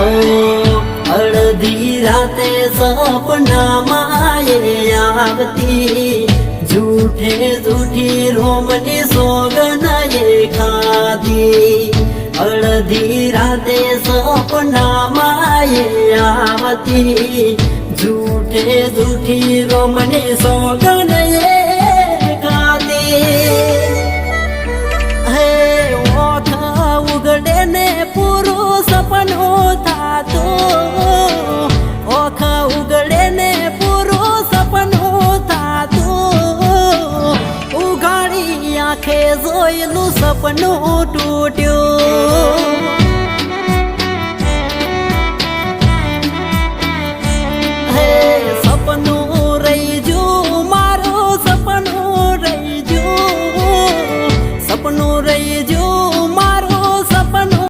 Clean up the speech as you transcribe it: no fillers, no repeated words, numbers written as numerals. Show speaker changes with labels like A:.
A: હો અડધી રાતે સપનામાં એ આવતી झूठे झूठी रोमनी सोगन ये खादी अड़धी राते सपना माए आवती झूठे झूठी रोमनी सोगन ये खादी हे ओठ उगड़े ने पूરું सपનું થાતું ઓખ ઉગડે ને પૂરું સપનું થાતું ઉઘાડી આંખે જોયેલું સપનું તૂટ્યું